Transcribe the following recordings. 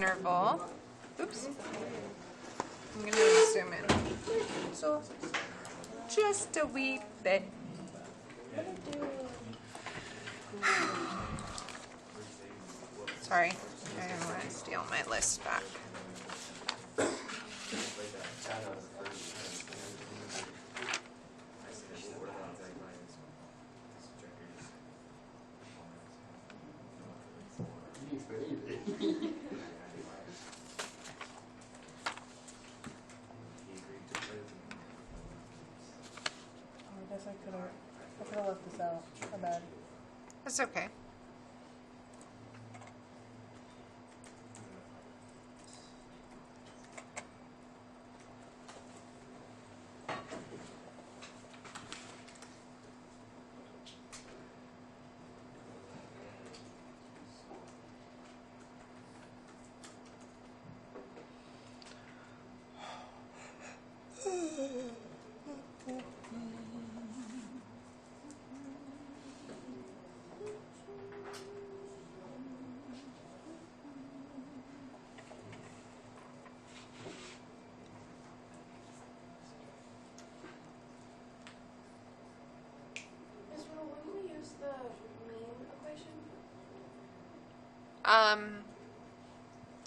interval. Oops. I'm going to zoom in. So, just a wee bit. Sorry, I didn't want to steal my list back. I guess I could have left this out. My bad. That's okay.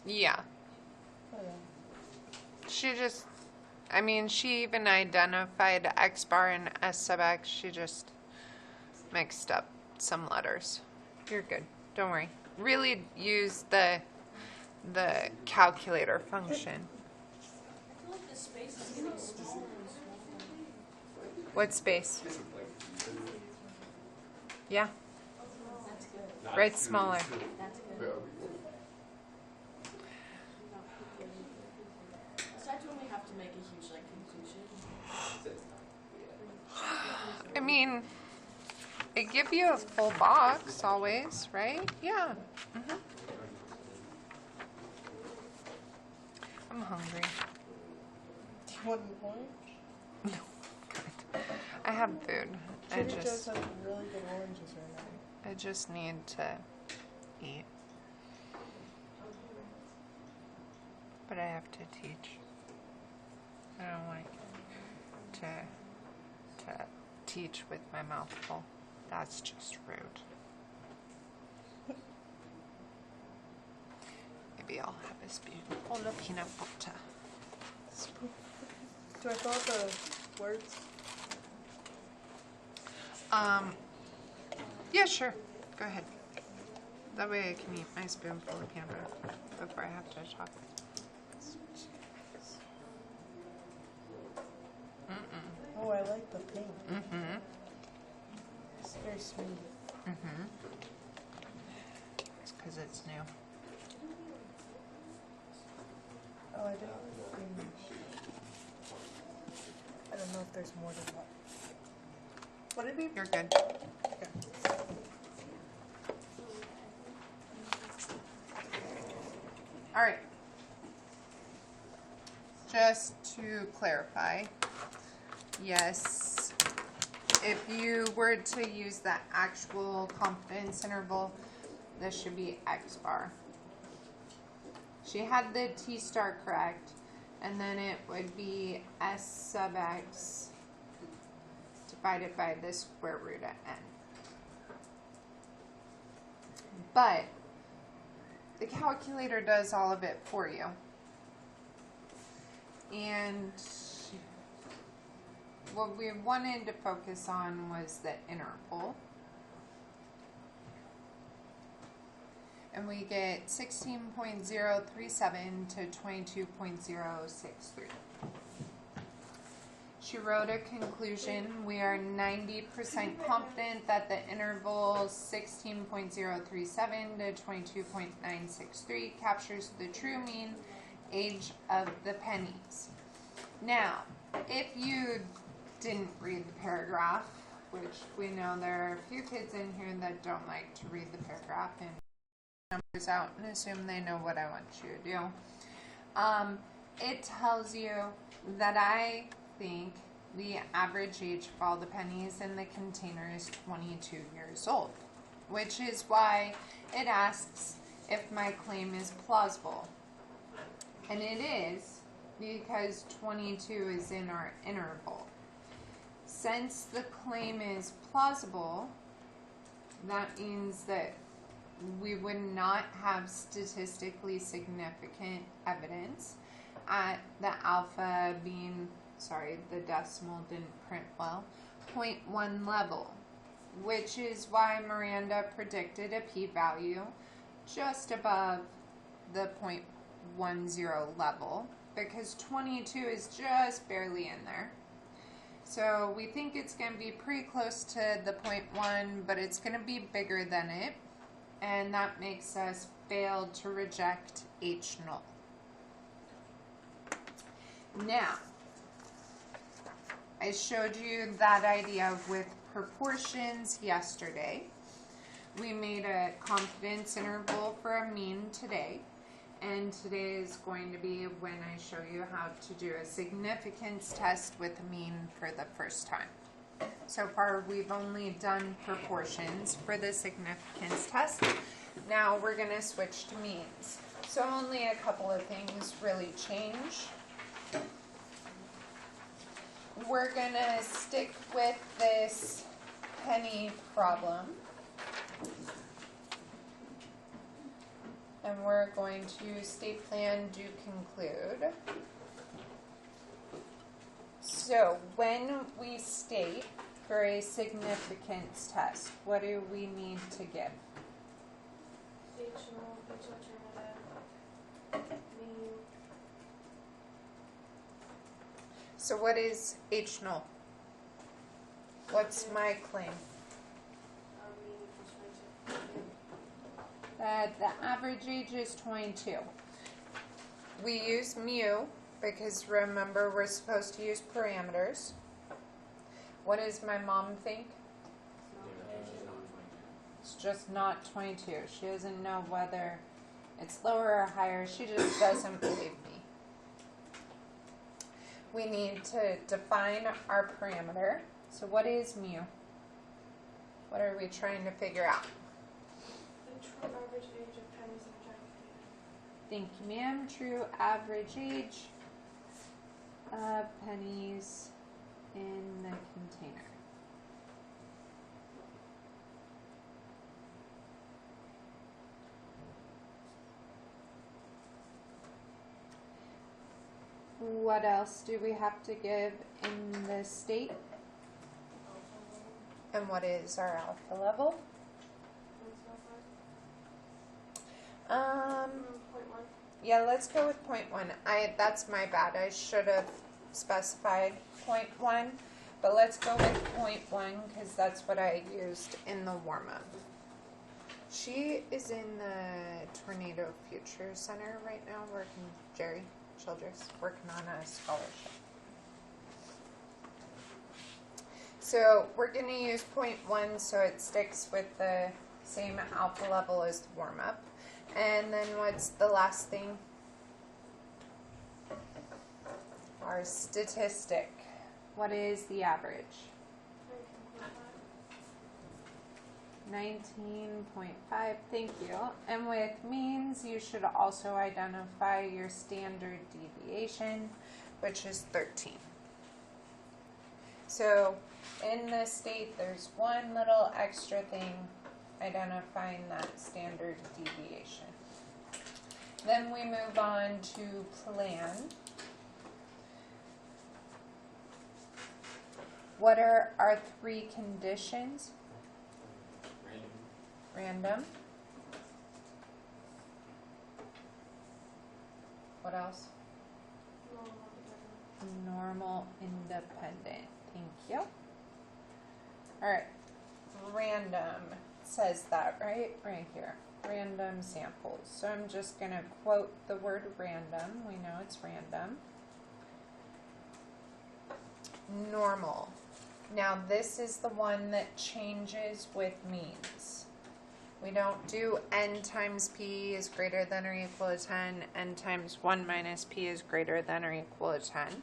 Yeah. Oh, yeah. She just, I mean, she even identified X bar and S sub X. She just mixed up some letters. You're good. Don't worry. Really use the calculator function. I feel like the space is getting smaller and smaller. What space? Yeah. That's good. Right smaller. That's good. Aside when we have to make a huge conclusion. I mean, it give you a full box always, right? Yeah. I'm hungry. Do you want more? No, good. I have food. Trader Joe's has really good oranges right now. I just need to eat. But I have to teach. I don't like to teach with my mouth full. That's just rude. Maybe I'll have a spoonful of peanut butter. Do I fill out the words? Yeah, sure. Go ahead. That way I can eat my spoonful of peanut butter before I have to talk. Oh, I like the pink. It's very sweet. It's because it's new. Oh, I didn't. I don't know if there's more than that. What did we? You're good. Okay. All right. Just to clarify, yes, if you were to use the actual confidence interval, this should be X bar. She had the T star correct, and then it would be S sub X divided by the square root of N. But the calculator does all of it for you. And what we wanted to focus on was the interval. And we get 16.037 to 22.063. She wrote a conclusion. We are 90% confident that the interval 16.037 to 22.963 captures the true mean age of the pennies. Now, if you didn't read the paragraph, which we know there are a few kids in here that don't like to read the paragraph and numbers out and assume they know what I want you to do. It tells you that I think the average age of all the pennies in the container is 22 years old, which is why it asks if my claim is plausible. And it is because 22 is in our interval. Since the claim is plausible, that means that we would not have statistically significant evidence at the alpha being, sorry, the decimal didn't print well, 0.1 level, which is why Miranda predicted a p-value just above the 0.10 level, because 22 is just barely in there. So we think it's going to be pretty close to the 0.1, but it's going to be bigger than it, and that makes us fail to reject H null. Now, I showed you that idea with proportions yesterday. We made a confidence interval for a mean today, and today is going to be when I show you how to do a significance test with a mean for the first time. So far, we've only done proportions for the significance test. Now we're going to switch to means. So only a couple of things really change. We're going to stick with this penny problem. And we're going to state plan do conclude. So when we state for a significance test, what do we need to give? H null, H alternative, mean. So what is H null? What's my claim? Mean equals 22. That the average age is 22. We use mu because remember we're supposed to use parameters. What does my mom think? It's just not 22. She doesn't know whether it's lower or higher. She just doesn't believe me. We need to define our parameter. So what is mu? What are we trying to figure out? The true average age of pennies in a giant container. Thank you, ma'am. True average age of pennies in the container. What else do we have to give in the state? And what is our alpha level? .1. Yeah, let's go with 0.1. That's my bad. I should have specified 0.1, but let's go with 0.1 because that's what I used in the warm-up. She is in the Tornado Future Center right now working, Jerry Childress, working on a scholarship. So we're going to use 0.1 so it sticks with the same alpha level as the warm-up. And then what's the last thing? Our statistic. What is the average? 19.5. Thank you. And with means, you should also identify your standard deviation, which is 13. So in the state, there's one little extra thing, identifying that standard deviation. Then we move on to plan. What are our three conditions? Random. What else? Normal independent. Thank you. All right. Random says that, right? Right here. Random samples. So I'm just going to quote the word random. We know it's random. Normal. Now this is the one that changes with means. We don't do n times p is greater than or equal to 10, n times 1 minus p is greater than or equal to 10.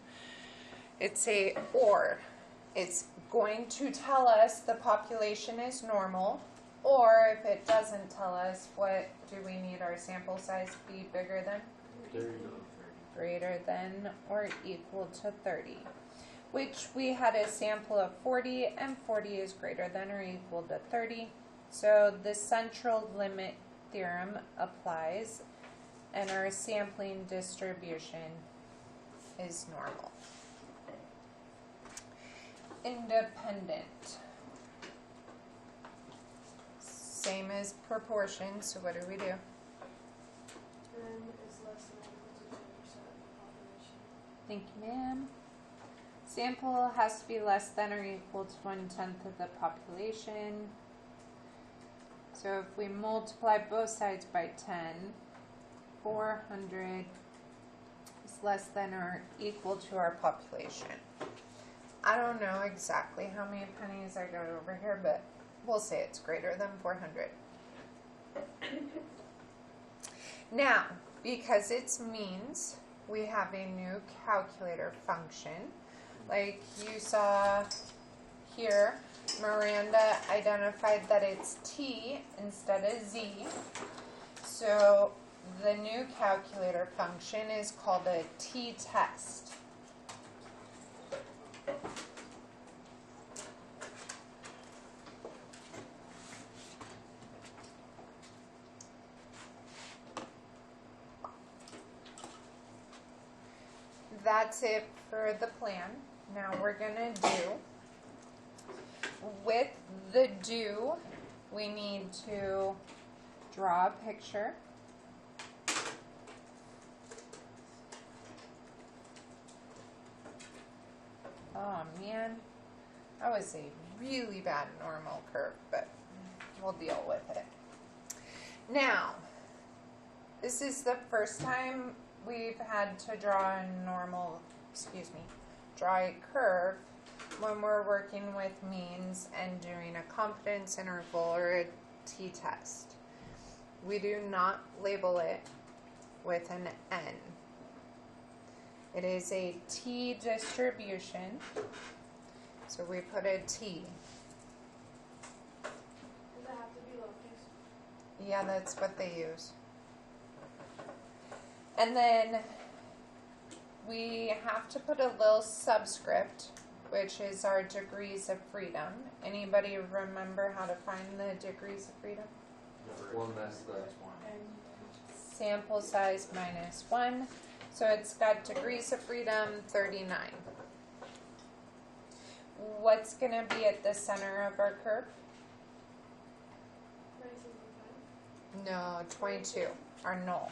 It's a or. It's going to tell us the population is normal, or if it doesn't tell us, what do we need our sample size be bigger than? 30. greater than or equal to 30, which we had a sample of 40, and 40 is greater than or equal to 30. So the central limit theorem applies, and our sampling distribution is normal. Independent. Same as proportion, so what do we do? N is less than or equal to 10% of the population. Thank you, ma'am. Sample has to be less than or equal to 1/10 of the population. So if we multiply both sides by 10, 400 is less than or equal to our population. I don't know exactly how many pennies I got over here, but we'll say it's greater than 400. Now, because it's means, we have a new calculator function. Like you saw here, Miranda identified that it's T instead of Z. So the new calculator function is called a T-test. That's it for the plan. Now we're gonna do, with the do, we need to draw a picture. Oh man, that was a really bad normal curve, but we'll deal with it. Now, this is the first time we've had to draw a draw a curve when we're working with means and doing a confidence interval or a t-test. We do not label it with an N. It is a T distribution, so we put a T. Does it have to be lowercase? Yeah, that's what they use. And then we have to put a little subscript, which is our degrees of freedom. Anybody remember how to find the degrees of freedom? One less than. Sample size minus 1. So it's got degrees of freedom 39. What's going to be at the center of our curve? 19.5. No, 22, our null.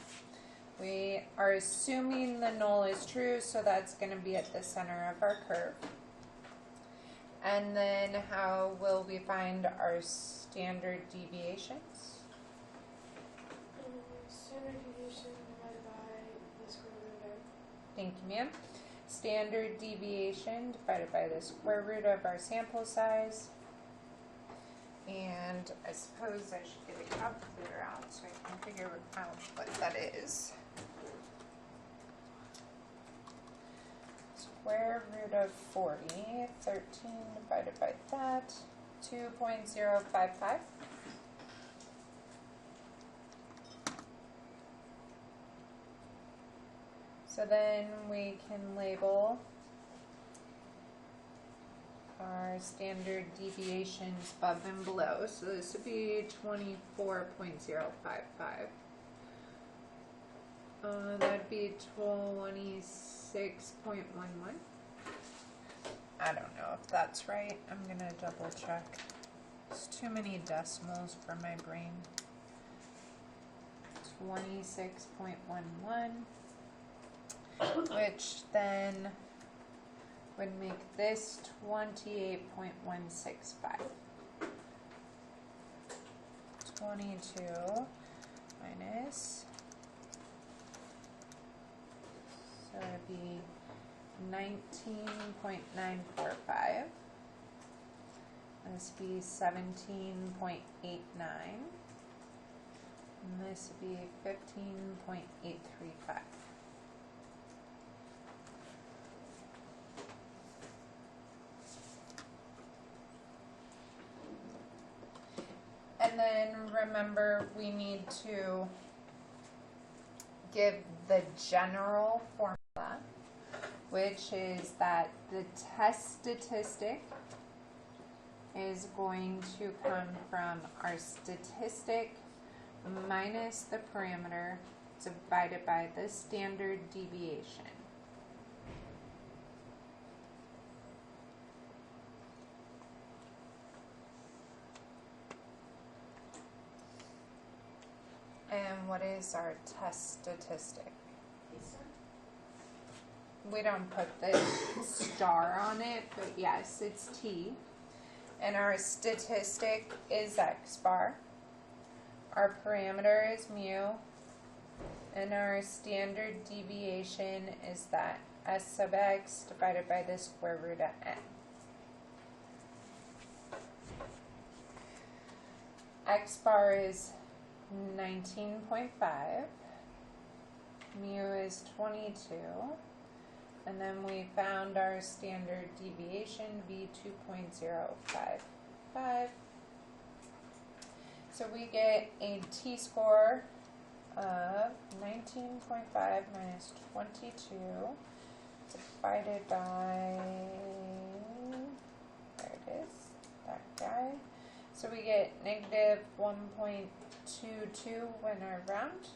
We are assuming the null is true, so that's going to be at the center of our curve. And then how will we find our standard deviations? Standard deviation divided by the square root of. Thank you, ma'am. Standard deviation divided by the square root of our sample size. And I suppose I should get a calculator out so I can figure out what that is. Square root of 40, 13 divided by that, 2.055. So then we can label our standard deviations above and below. So this would be 24.055. That'd be 26.11. I don't know if that's right. I'm gonna double check. There's too many decimals for my brain. 26.11. Which then would make this 28.165. 22 minus, so it would be 19.945. This would be 17.89. And this would be 15.835. And then remember, we need to give the general formula, which is that the test statistic is going to come from our statistic minus the parameter divided by the standard deviation. And what is our test statistic? We don't put the star on it, but yes, it's T. And our statistic is X bar. Our parameter is mu. And our standard deviation is that S sub X divided by the square root of N. X bar is 19.5. Mu is 22. And then we found our standard deviation, v 2.055. So we get a t-score of 19.5 minus 22 divided by, there it is, that guy. So we get negative 1.22 when I round.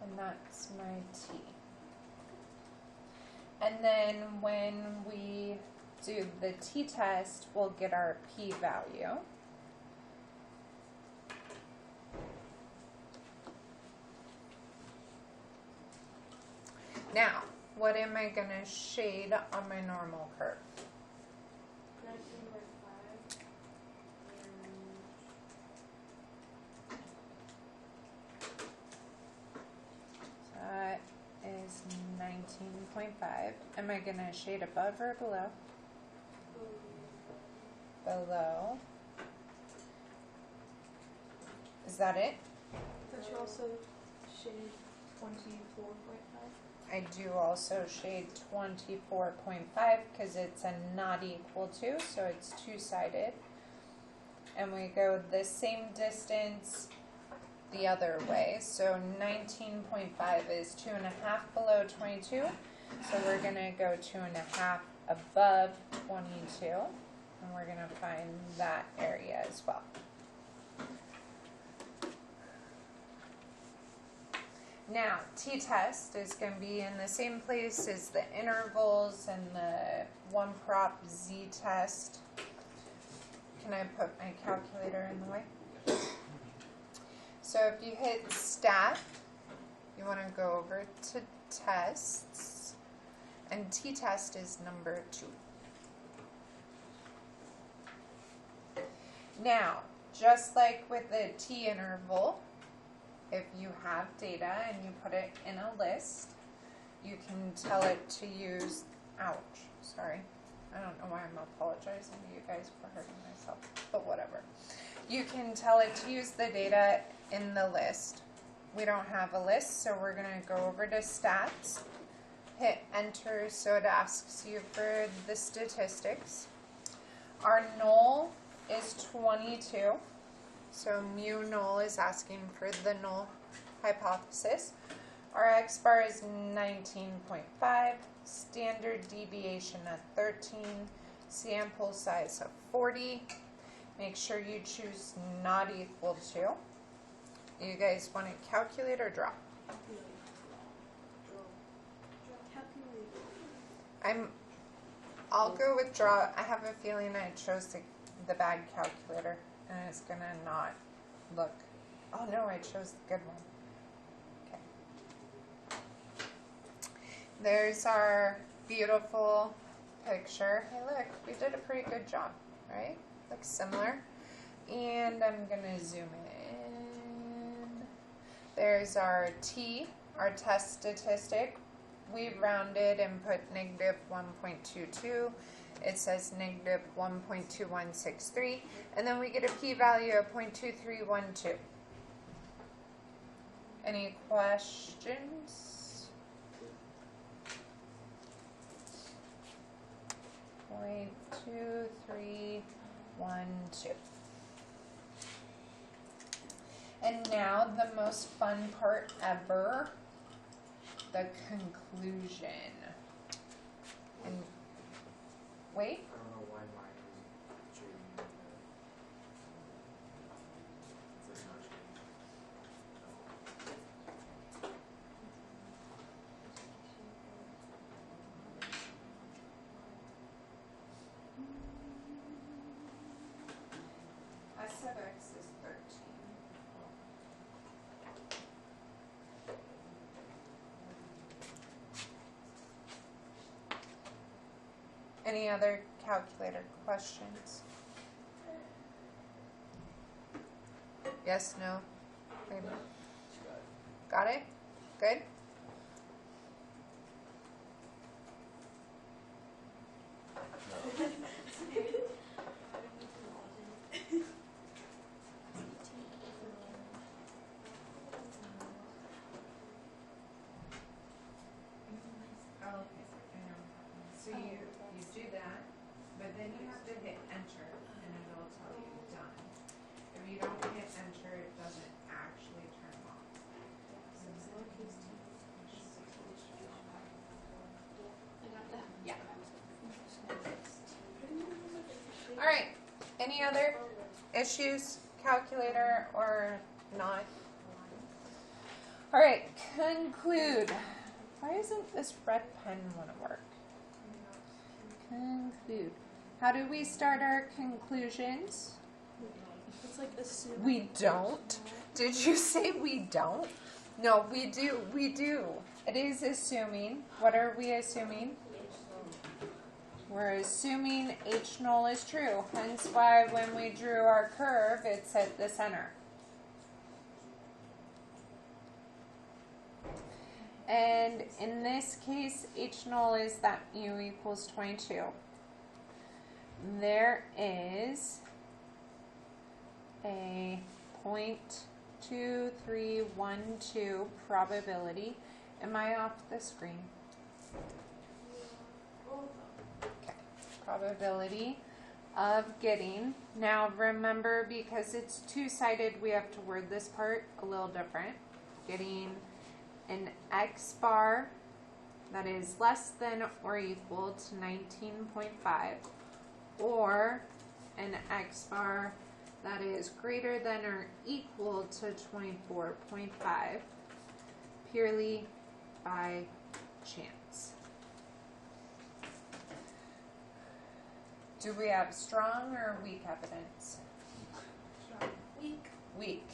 And that's my T. And then when we do the t-test, we'll get our p-value. Now, what am I going to shade on my normal curve? 19.5 That is 19.5. Am I going to shade above or below? Below. Is that it? Did you also shade 24.5? I do also shade 24.5 because it's a not equal to, so it's two-sided. And we go the same distance the other way. So 19.5 is 2.5 below 22. So we're going to go 2.5 above 22. And we're going to find that area as well. Now, t-test is going to be in the same place as the intervals and the one prop z-test. Can I put my calculator in the way? So if you hit stat, you want to go over to tests, and t-test is number 2. Now, just like with the t-interval, if you have data and you put it in a list, you can tell it to use, ouch, sorry. I don't know why I'm apologizing to you guys for hurting myself, but whatever. You can tell it to use the data in the list. We don't have a list, so we're going to go over to stats, hit enter, so it asks you for the statistics. Our null is 22. So mu null is asking for the null hypothesis. Our X bar is 19.5, standard deviation at 13, sample size of 40. Make sure you choose not equal to. You guys want to calculate or draw? I'll go with draw. I have a feeling I chose the bad calculator. And it's going to not look, oh no, I chose the good one. Okay. There's our beautiful picture. Hey look, we did a pretty good job, right? Looks similar. And I'm going to zoom in. There's our T, our test statistic. We rounded and put negative 1.22. It says negative 1.2163, and then we get a p-value of 0.2312. Any questions? 0.2312. And now the most fun part ever, the conclusion. And wait. I don't know why mine is changing like that. It's like not changing. S sub x is 13. Any other calculator questions? Yes, no? Maybe. Got it? Good? Oh, okay. I know. So you do that, but then you have to hit enter and it'll tell you done. If you don't hit enter, it doesn't actually turn off. Yeah. All right. Any other issues, calculator or not? All right. Conclude. Why isn't this red pen want to work? Conclude. How do we start our conclusions? It's like assuming. We don't. Did you say we don't? No, we do. We do. It is assuming. What are we assuming? We're assuming H null is true. Hence why when we drew our curve, it's at the center. And in this case, H null is that mu equals 22. There is a 0.2312 probability. Am I off the screen? Okay. Probability of getting. Now remember, because it's two-sided, we have to word this part a little different. Getting an x bar that is less than or equal to 19.5, or an x bar that is greater than or equal to 24.5, purely by chance. Do we have strong or weak evidence? Weak. Weak.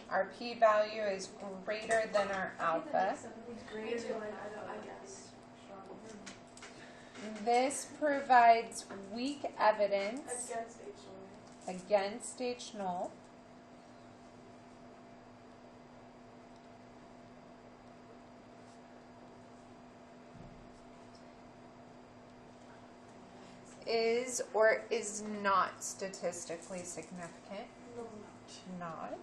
Our p-value is greater than our alpha. Greater than I guess. This provides weak evidence Against H null. against H null. Is or is not statistically significant. No, not. Not.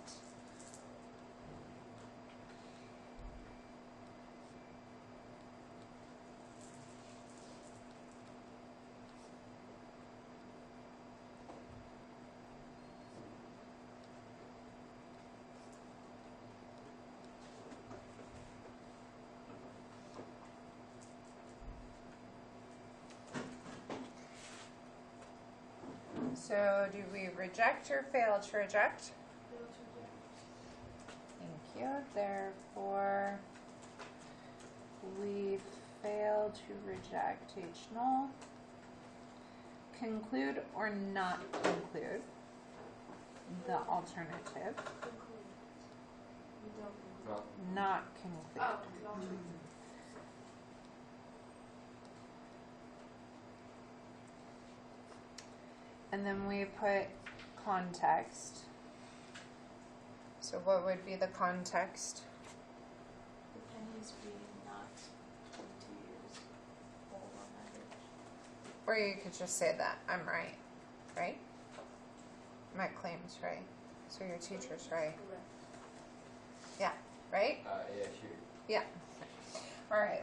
So do we reject or fail to reject? Thank you. Therefore, we fail to reject H null. Conclude or not conclude the alternative. No. Not conclude. Oh, not true. And then we put context. So what would be the context? The pennies being not 22 years old on average. Or you could just say that I'm right, right? My claim's right. So your teacher's right. Correct. Yeah, right? Yeah, sure. Yeah. All right.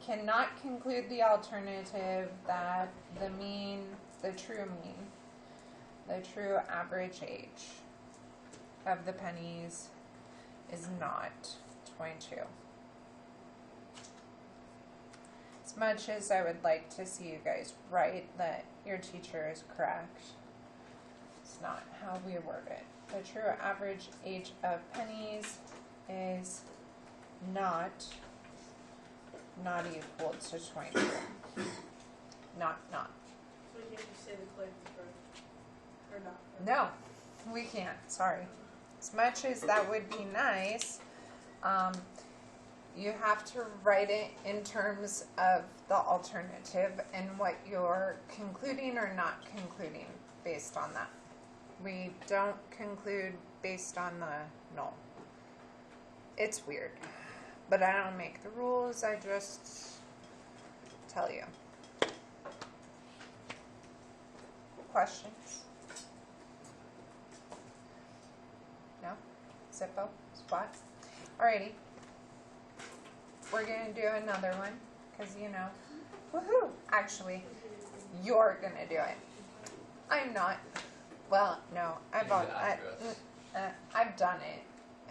Cannot conclude the alternative that the mean, the true mean, the true average age of the pennies is not 22. As much as I would like to see you guys write that your teacher is correct, it's not how we word it. The true average age of pennies is not equal to 22. Not. So can you say the collective birth? Or not? No, we can't. Sorry. As much as that would be nice, you have to write it in terms of the alternative and what you're concluding or not concluding based on that. We don't conclude based on the null. It's weird. But I don't make the rules, I just tell you. Questions? No? Zippo? Spot? Alrighty. We're going to do another one, because you know, woohoo! Actually, you're going to do it. I'm not. Well, no, I've done it,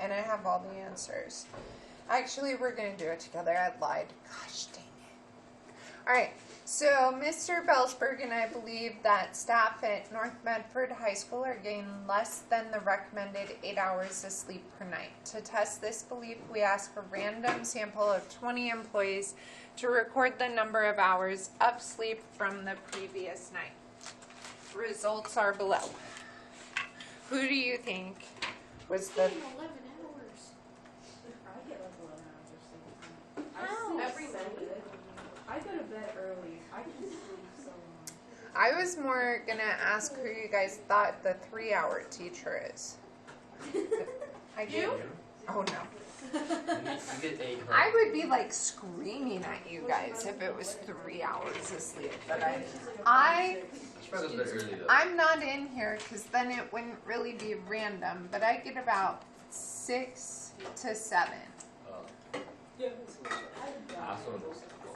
and I have all the answers. Actually, we're going to do it together. I lied. Gosh dang it. Alright, so Mr. Bellsberg and I believe that staff at North Medford High School are getting less than the recommended 8 hours of sleep per night. To test this belief, we ask a random sample of 20 employees to record the number of hours of sleep from the previous night. Results are below. Who do you think was the... 11 hours. I get like 11 hours of sleep. How? Every night. I go to bed early. I can sleep so long. I was more going to ask who you guys thought the 3-hour teacher is. I do? Oh, no. You get 8. I would be like screaming at you guys if it was 3 hours of sleep. But Probably a bit early though. I'm not in here because then it wouldn't really be random. But I get about 6 to 7. Yeah. Awesome.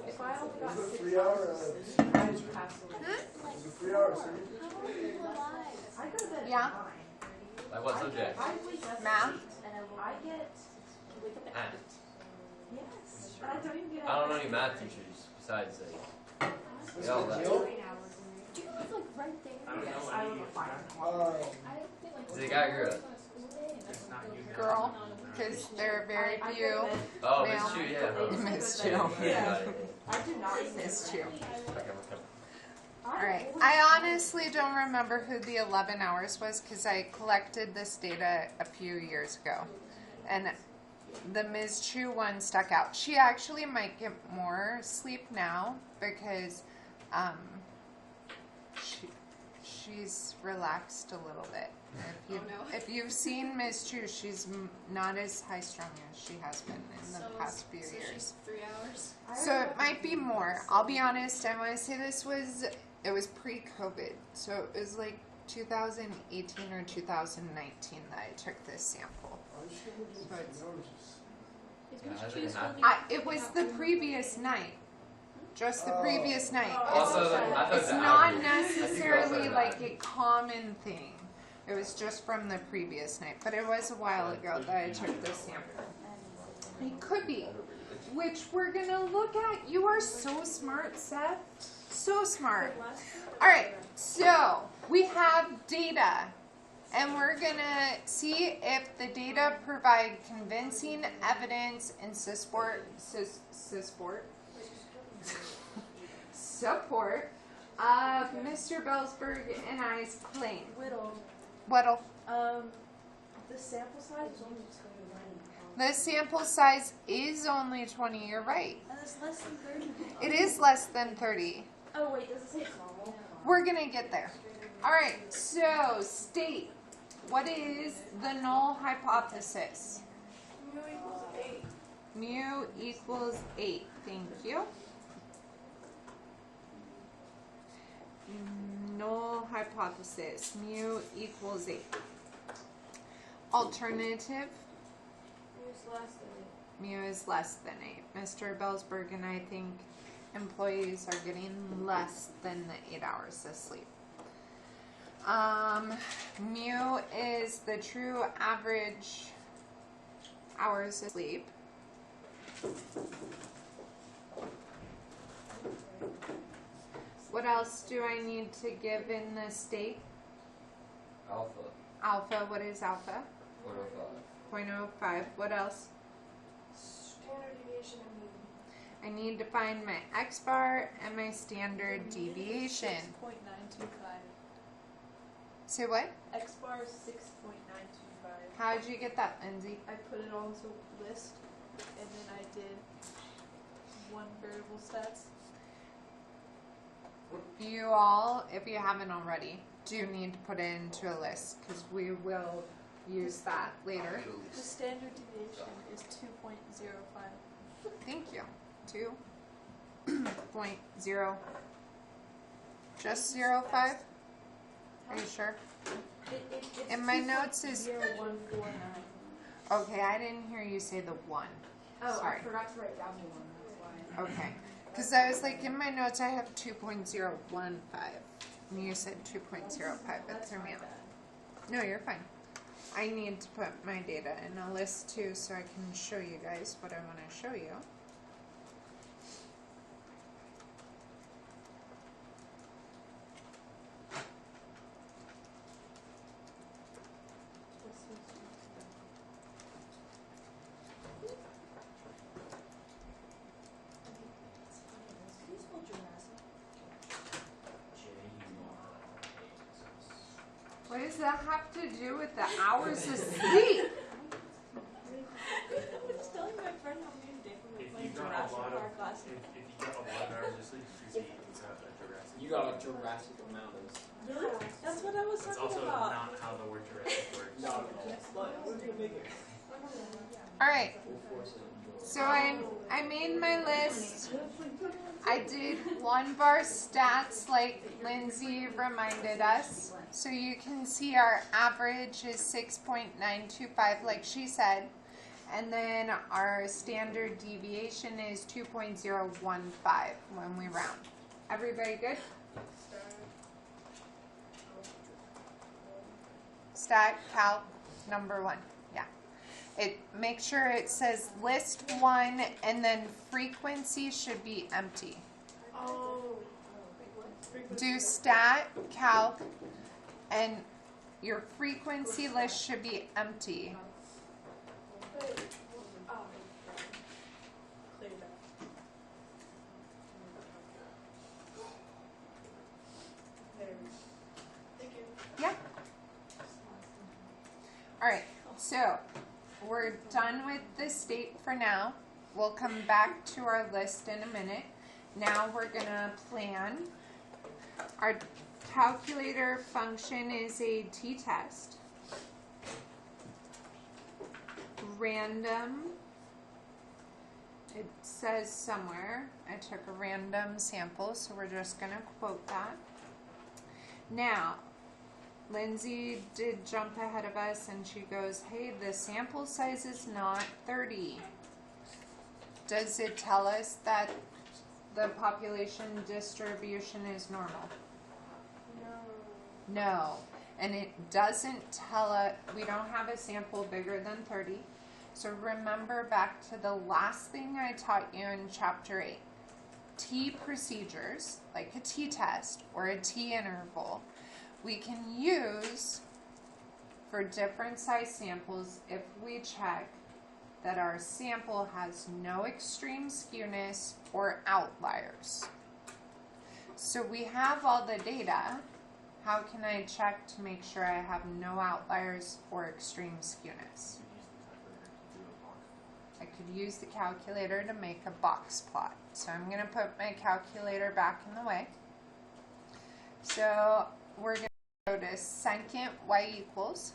If I only got Is it 6 3 hour, hours of sleep, I would pass away. Is it 3 hours? How are you alive? I go to bed at Yeah. 9. Like what subject? I wake up Math? at 8. I get to wake up at Math. 8. Yes. And I don't even get I don't know out any math teachers besides like they all left. Do you live like right there? Yes, I live on fire. I think like Is it a guy or girl? It's not you. Girl, because there are very I few. go to bed. Oh, Male. Miss Chu, yeah. Miss Chu. Yeah. Okay, I do not sleep. Miss Chu. okay. Alright, I honestly don't remember who the 11 hours was because I collected this data a few years ago. And the Ms. Chu one stuck out. She actually might get more sleep now because she's relaxed a little bit. If you've seen Ms. Chu, she's not as high strung as she has been in the past few years. She's 3 hours. So it might be more. I'll be honest, I want to say it was pre-COVID. So it was like 2018 or 2019 that I took this sample. So it's, Is Yeah, Miss I think Chu's it happened. holding- it was the previous night. Just the previous night. Also, I thought It's the not average. I think necessarily also like the a common thing. It was just from the previous night. But it was a while ago that I took this sample. It could be. Which we're going to look at. You are so smart, Seth. So smart. Alright, so we have data. And we're going to see if the data provide convincing evidence and support of Mr. Bellsberg and I's claim. What'll? The sample size is only 20. The sample size is only 20, you're right. And it's less than 30. It is less than 30. Oh wait, does it say normal? We're going to get there. Alright, so state, what is the null hypothesis? Mu equals 8. Mu equals 8. Thank you. Null hypothesis. Mu equals 8. Alternative. Mu is less than 8. Mr. Bellsberg and I think employees are getting less than the 8 hours of sleep. Mu is the true average hours of sleep. What else do I need to give in the state? Alpha, Alpha, what is alpha? 0.05. 0.05. What else? Standard deviation and mean. I need to find my X bar and my standard deviation. 6.925. Say what? X bar is 6.925. How did you get that, Lindsay? I put it all into a list, and then I did one variable stats. You all, if you haven't already, do need to put it into a list because we will use that later. The standard deviation is 2.05. Thank you. 2.0. Just 0.5? Are you sure? It's In my notes is 2.0149. okay. I didn't hear you say the 1. Oh, Sorry. I forgot to write down the one, that's why. Okay. Because I was like, in my notes I have 2.015. And you said 2.05. It threw me off. No, you're fine. I need to put my data in a list too so I can show you guys what I want to show you. What does that have to do with the hours of sleep? I was telling my friend how me and David were If playing you got a Jurassic lot Park of, last if night. you got a lot of hours of sleep, you see it's not a Jurassic. You got a Jurassic amount of. Really? That's what I was That's talking also about. not how the word Jurassic works. Not at all. But we're gonna make it. All right. Full force and So I made my list. I did 1 bar stats like Lindsay reminded us. So you can see our average is 6.925 like she said. And then our standard deviation is 2.015 when we round. Everybody good? Stat calc number 1. Yeah. Make sure it says list 1 and then frequency should be empty. Oh. Do stat calc and your frequency list should be empty. Wait. Oh. Clear that. There we go. Thank you. Yeah. All right. So we're done with the state for now. We'll come back to our list in a minute. Now we're gonna plan. Our calculator function is a t-test. Random. It says somewhere. I took a random sample, so we're just gonna quote that. Now, Lindsay did jump ahead of us and she goes, hey, the sample size is not 30. Does it tell us that the population distribution is normal? No. No. And it doesn't tell us, we don't have a sample bigger than 30. So remember back to the last thing I taught you in chapter 8. T procedures, like a t-test or a t-interval, we can use for different size samples if we check that our sample has no extreme skewness or outliers. So we have all the data. How can I check to make sure I have no outliers or extreme skewness? I could use the calculator to make a box plot. So I'm going to put my calculator back in the way. So we're going to go to second y equals.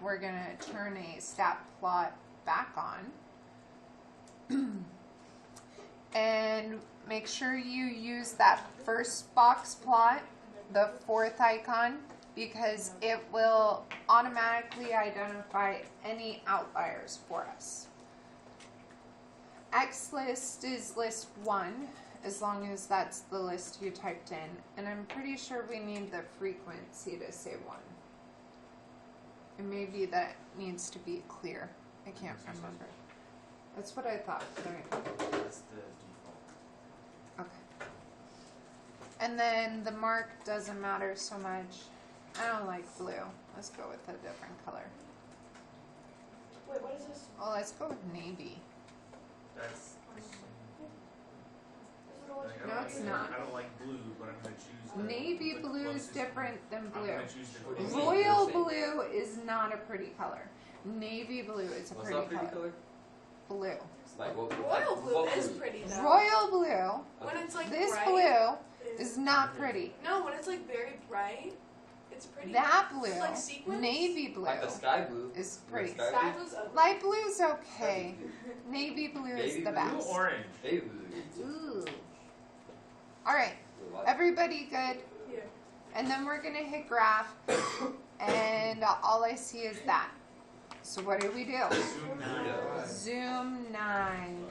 We're going to turn a stat plot back on. And make sure you use that first box plot, the 4th icon, because it will automatically identify any outliers for us. X list is list 1, as long as that's the list you typed in. And I'm pretty sure we need the frequency to say 1. And maybe that needs to be clear. I can't remember. That's what I thought. Right. That's the default. Okay. And then the mark doesn't matter so much. I don't like blue. Let's go with a different color. Wait, what is this? Oh, let's go with navy. That's. This is the one Like, you No, don't it's like, not. I don't like blue, but I'm gonna choose. The, Navy the blue is closest different than one. blue. I'm gonna choose the closest Royal one. blue is not a pretty color. Navy blue is a What's pretty that pretty color. color? Blue. Like what? Royal blue what is blue? pretty though. Royal blue. When it's like This bright, blue is not pretty. No, when it's like very bright, it's pretty. That blue, It's like sequins? navy blue, Like the sky blue. is pretty. Sky Sky blue's ugly. Light blue's okay. Navy blue is Navy the blue? Blue best. orange. Baby blue. Ooh. All right, What? everybody good? Yeah. And then we're gonna hit graph, and all I see is that. So what do we do? Zoom 9. Yeah. Zoom 9.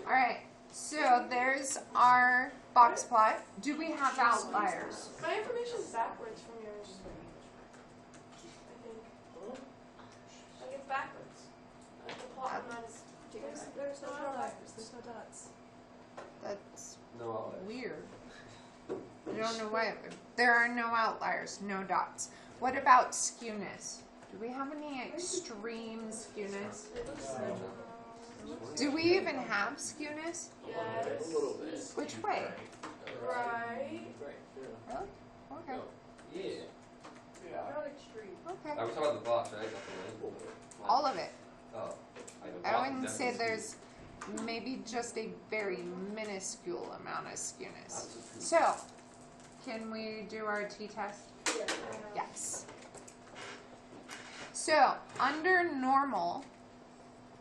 All right, so there's our box plot. Do we have outliers? My information's backwards from yours. I think. Like it's backwards. Like the plot on mine is. There's no outliers. There's no dots. That's No outliers. weird. I don't know why. There are no outliers, no dots. What about skewness? Do we have any extreme skewness? Do we even have skewness? Yes. Which way? Right. Really? Okay. Yeah. Not extreme. Okay. I was talking about the box, right? Not the line. All of it. Oh. Like the I box wouldn't is say definitely there's maybe just a very minuscule amount of skewness. skewed. So, can we do our t-test? Yeah. Yes. So, under normal,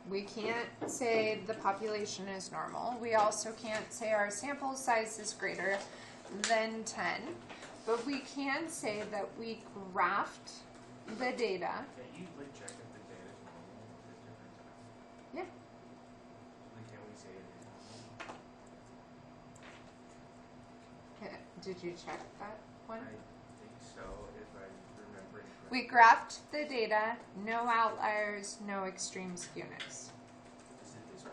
we can't say the population is normal. We also can't say our sample size is greater than 10. But we can say that we graphed the data. Can't you like check if the data is normal at different times? Yeah. Like, can't we say it is normal? Okay, did you check that one? I think so, if I remember it correctly. We graphed the data, no outliers, no extreme skewness. Is it this one?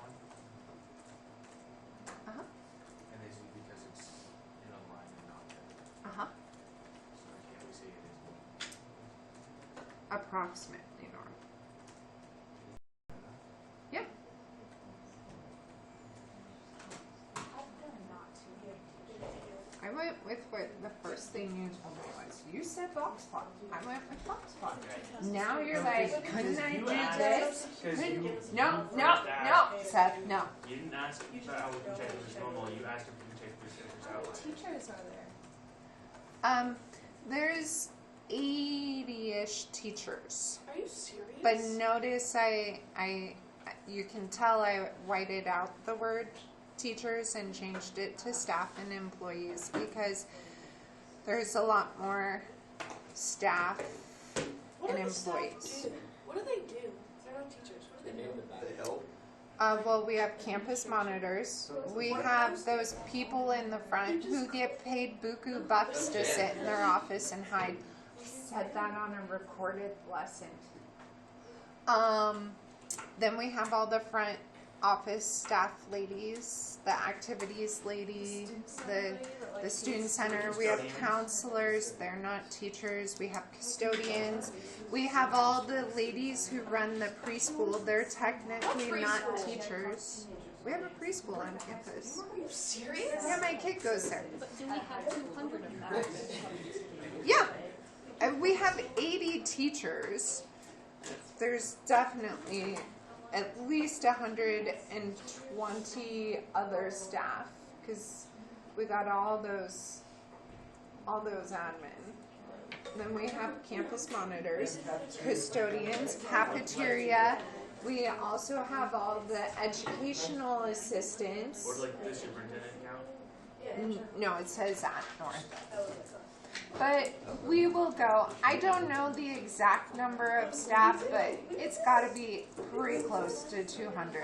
Uh-huh. And is it because it's in a line and not there? Uh-huh. So can't we say it is normal? Approximately normal. Yep. I went with what the first thing you told me was. You said box plot. I went with box plot. Now you're like, couldn't I do this? No, no, no, Seth, no. You didn't ask how we can check if it's normal, you asked if we can check if it's outliers. Teachers are there. There's 80-ish teachers. Are you serious? But notice you can tell I whited out the word teachers and changed it to staff and employees because there's a lot more staff What and do the staff employees. do? What do they do? They're not teachers. What do they do? They help. Well, we have campus monitors. We have those people in the front who get paid buku bucks to sit in their office and hide. I said that on a recorded lesson. Then we have all the front office staff ladies, the activities lady, the student center. We have counselors. They're not teachers. We have custodians. We have all the ladies who run the preschool. They're technically not teachers. We have a preschool on campus. Are you serious? Yeah, my kid goes there. But do we have 200 of them? Yeah. And we have 80 teachers. There's definitely at least 120 other staff because we got all those admin. Then we have campus monitors, custodians, cafeteria. We also have all the educational assistants. Or like the superintendent count? No, it says at North. But we will go. I don't know the exact number of staff, but it's got to be pretty close to 200.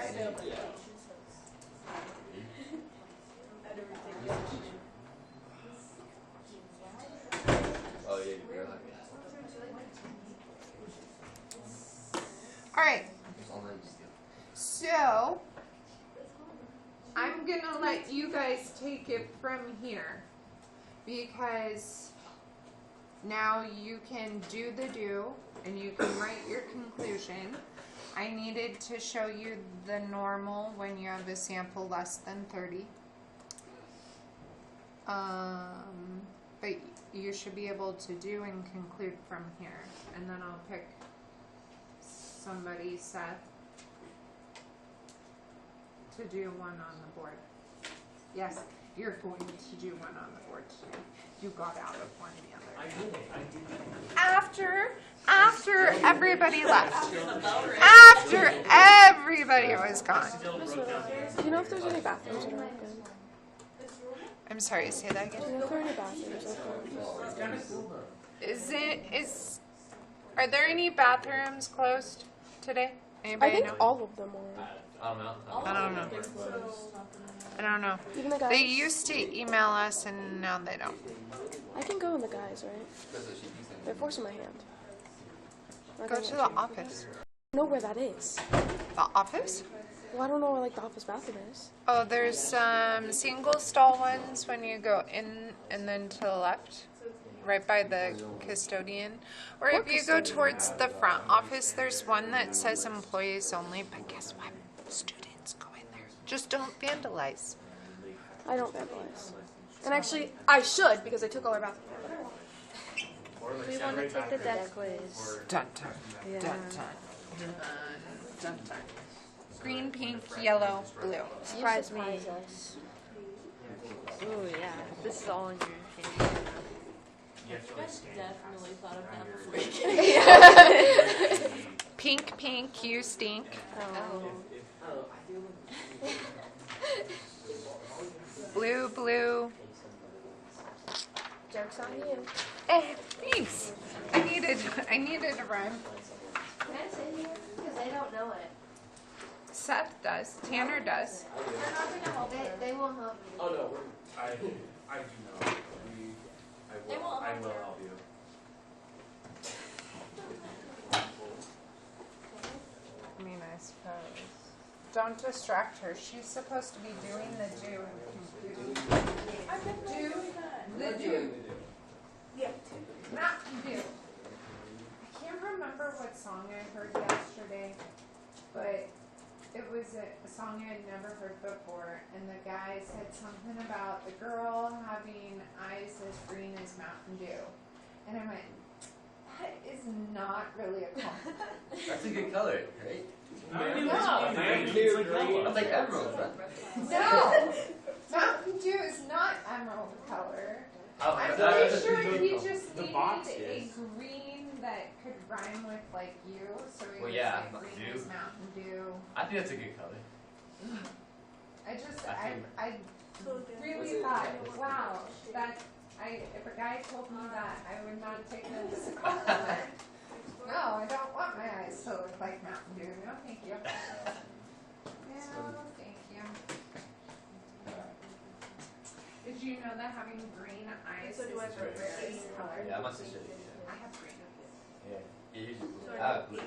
Oh yeah, you're like All right. it's online still. So I'm gonna let you guys take it from here because now you can do the do and you can write your conclusion. I needed to show you the normal when you have a sample less than 30. But you should be able to do and conclude from here. And then I'll pick somebody, Seth, to do one on the board. Yes, you're going to do one on the board today. You got out of one the other day. I did. After everybody left. After everybody was gone. Do you know if there's any bathrooms that are open? I'm sorry, say that again. Do you know if there are any bathrooms open? Are there any bathrooms closed today? I Anybody think know? all of them are. I don't know. I don't know. I don't know. Even the guys. They used to email us and now they don't. I can go in the guys, right? They're forcing my hand. Go to the office. I know where that is. The office? Well, I don't know where like the office bathroom is. Oh, there's single stall ones when you go in and then to the left, right by the custodian. Or if you go towards the front office, there's one that says employees only, but guess what? Students go in there. Just don't vandalize. I don't vandalize. And actually, I should because I took all our bathroom. We want to take the deck quiz. Dun dun, Yeah. dun dun, dun dun dun. Green, pink, yellow, blue. Surprise me. Oh yeah, this is all in your hand. You have to like scan Definitely thought of that before. Pink, pink, you stink. Blue, blue. Joke's on you. Eh, thanks. I needed a rhyme. Can I sit here? Because they don't know it. Seth does. Tanner does. They're not going to help you. They will help you. Oh no, I do know. I will help you. I mean, I suppose. Don't distract her. She's supposed to be doing the do and conclude. Do the do. Yeah. Not do. I can't remember what song I heard yesterday, but it was a song I had never heard before, and the guy said something about the girl having eyes as green as Mountain Dew. And I went, that is not really a compliment. That's a good color, right? No. That's like emerald, right? No! Mountain Dew is not emerald color. I'm pretty sure he just needed a green that could rhyme with like you, so he was like green as Mountain Dew. I think that's a good color. I really thought, wow, if a guy told me that, I would not take it as a compliment. No, I don't want my eyes to look like Mountain Dew. No, thank you. No, thank you. Did you know that having green eyes is the rarest color? Yeah, I must have said it. I have green. Yeah. Yeah, usually blue. I have blue.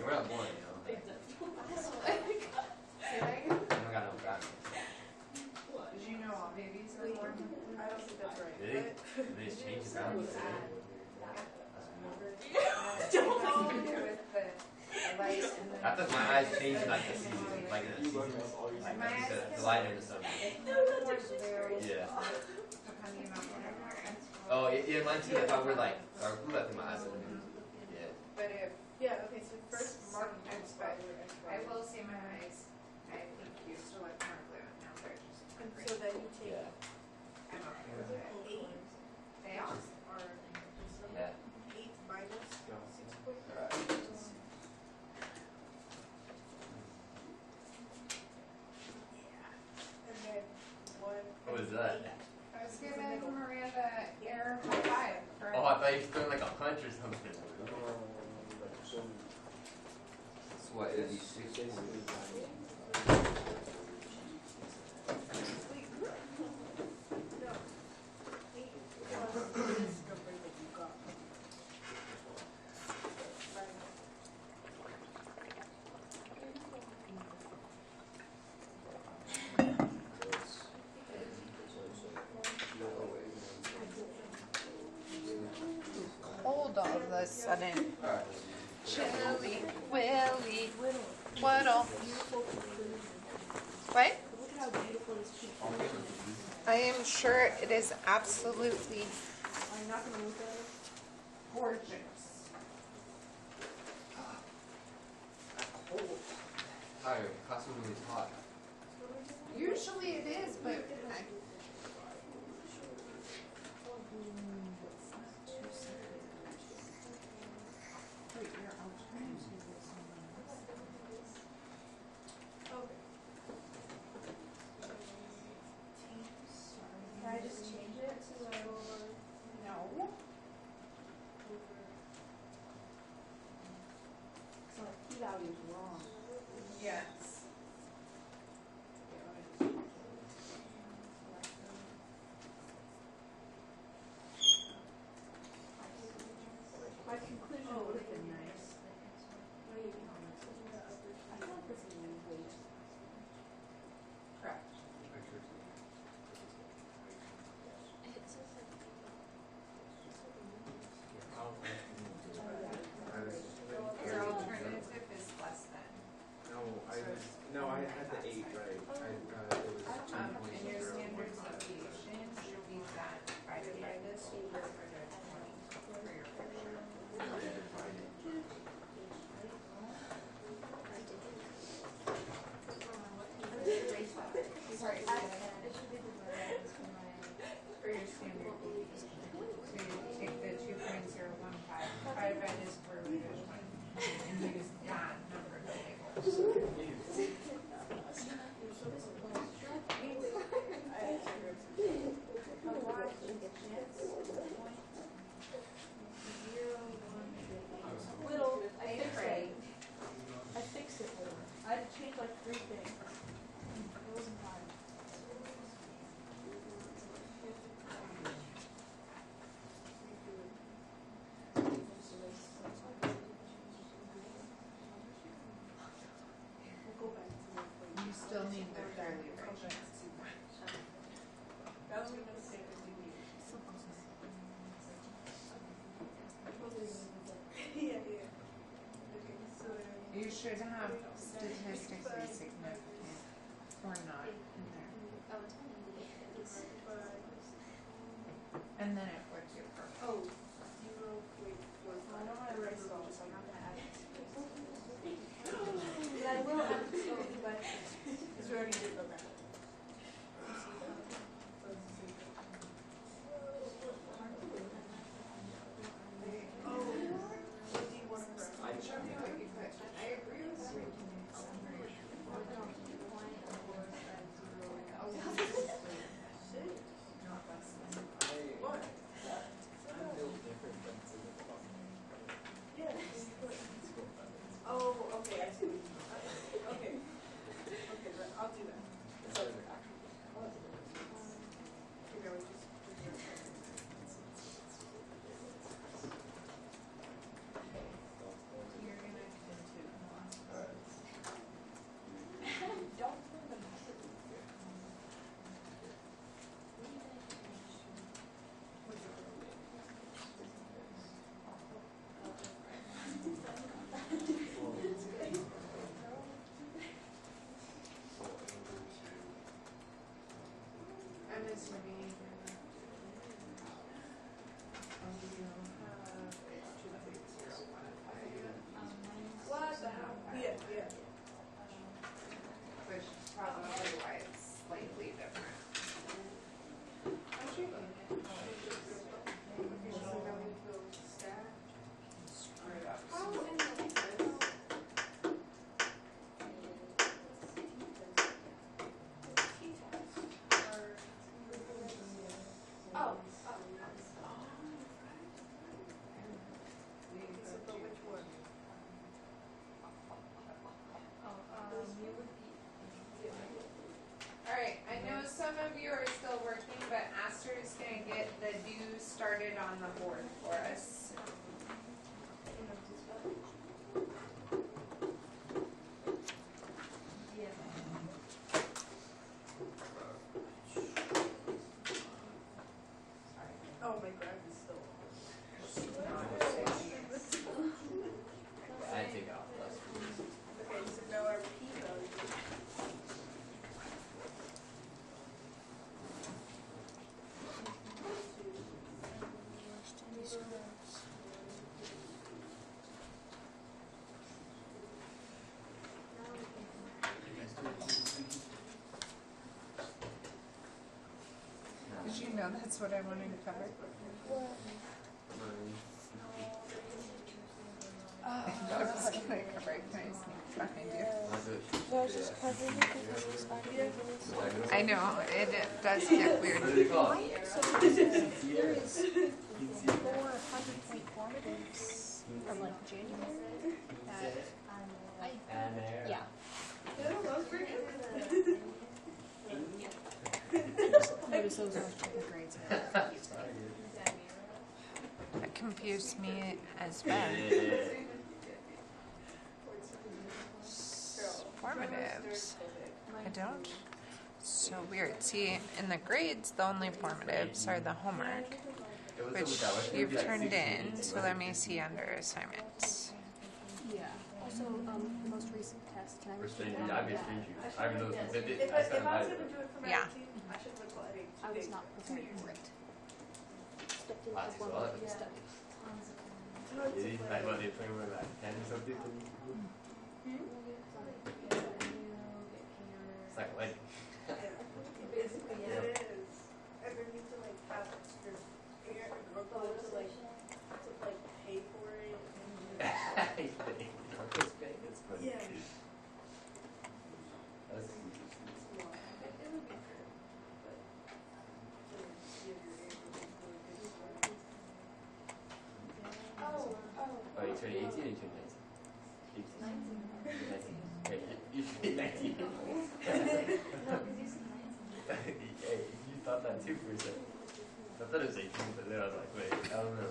We're not born, you know. I don't got no back. Did you know all babies are born with blue? I don't think that's right. Did they just change it around? I thought my eyes changed like the season, like in the season, like the light in the summer. Yeah. Oh, yeah, mine too. If I were like dark blue, I think my eyes would be. Yeah. But if Yeah, okay, so first sometimes, but I will say my eyes, I think used to look more blue, and now they're just And green. so then you take Yeah. I'm okay with it. 8 They are. or Yeah. 8 minus 6.5. Alright. And then 1. What was that? I was giving Maria the air high five for Oh, I thought you were throwing like a punch or something. That's what 86 is. the sudden. Chilly, willy, waddle. What? Look at how beautiful this peach is. I am sure it is absolutely Are you not going to look at it? gorgeous. Tyler, costume is hot. Usually it is, but Can I just change it to no. so our key value is wrong? Yes. My conclusion would have been nice. I feel like this is weight. Correct. Your alternative is less than. No, I had the 8 right. It was 2.0. And your standard deviation should be that divided by this over 20 for your picture. Sorry, for your standard deviation. So you take the 2.015 divided by the square root of 20 and use that number to label. Little, I fixed it. I fixed it, Little. I had to change like 3 things. It wasn't hard. We'll go back to the You still need the fairly right. That was your mistake with you. Yeah. Okay, so You should have statistically significant or not in there. And then it would do perfect. oh, 0.4. I don't want to write it all, so I'm not going to add it. But I will add it, but because we already did program. Did you know that's what I wanted to cover? I was gonna cover it. Can I sneak behind you? No, I was just covering it because it was automated. I know, it does get weird. So there is 400 formatives from like January. Yeah. Notice those aren't checking grades. That confused me as well. Formatives. I don't. So weird. See, in the grades, the only formatives are the homework, which you've turned in. So let me see under assignments. Yeah. Also, the most recent test. Can I repeat that? I'd be a stranger. I even know If I was going to do it for my Yeah. team, I should look like I was not prepared for it. Stepped into Classes, one well, of the study. like what they're playing with like 10 or something. It's like what? Basically, yeah, it is. And then you need to like have your parent or girl to like pay for it. It's funny. Yeah. That's It would be fair, but Oh, you turning 18 or you turning 19? 19. Wait, you turning 19? Hey, you thought that too for a second. I thought it was 18, but then I was like, wait, I don't know.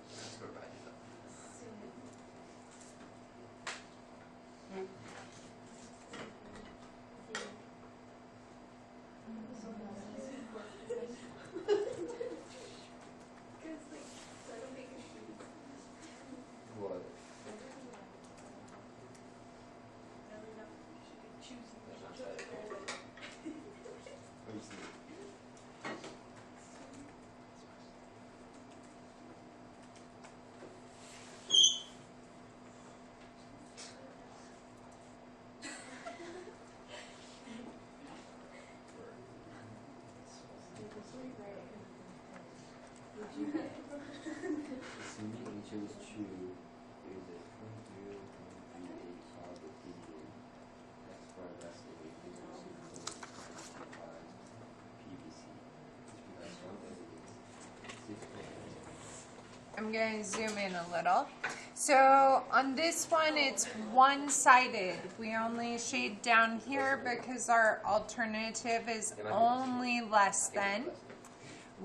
That's what I did. What? What do you see? Assuming we chose true, there is a 0.038 probability x bar less than a 0.025 PVC, which provides strong evidence. I'm going to zoom in a little. So on this one, it's one-sided. We only shade down here because our alternative is only less than.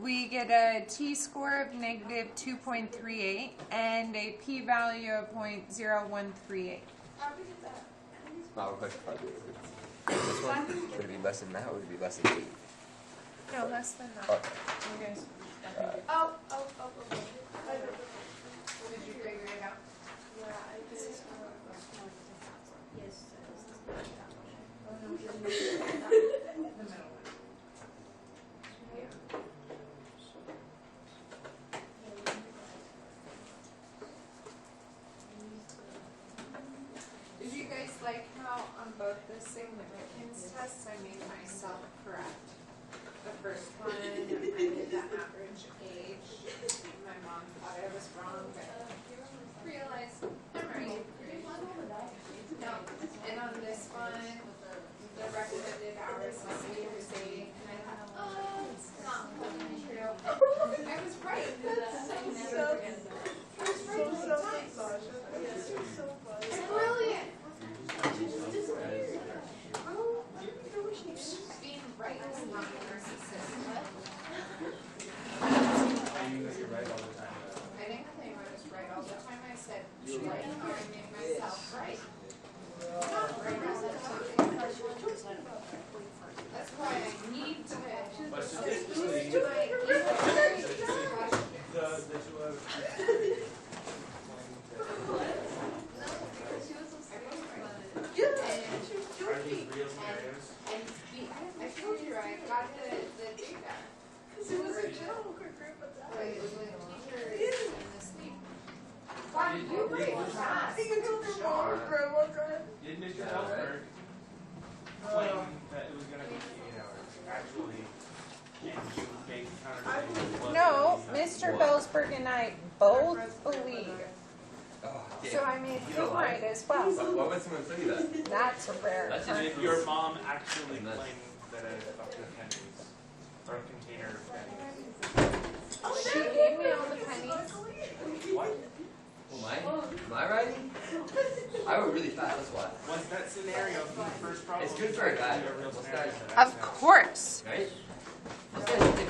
We get a t-score of negative 2.38 and a p-value of 0.0138. Wow, much probability. This one, would it be less than that or would it be less than 8? No, less than that. Okay. Okay. Oh. Did you figure it out? Yeah, I did. Yes. The middle one. Did you guys like how on both the significance tests I made myself correct? The first one, I did the average age. My mom thought I was wrong, but I realized I'm right. No, and on this one, the recommended hours is 8 to 8, and I thought, oh, it's not fucking true. I was right. Brilliant. Being right is not narcissistic. You're right all the time. I didn't claim I was right all the time. I said, like how I made myself right. Did Mr. Ellsberg claim that it was going to be 8 hours? Actually, and you make counter. No, Mr. Bellsberg and I both believe. Oh, So I made him right as well. Why would someone say that? That's a rare That's occurrence. Did your mom actually Nice. claim that a bucket of pennies or a container of pennies? She gave me all the pennies. What? Am I writing? I went really fast, that's why. Was that scenario the first problem? It's good for a guy. A real Most scenario guys- that I Of course. Right? Most guys think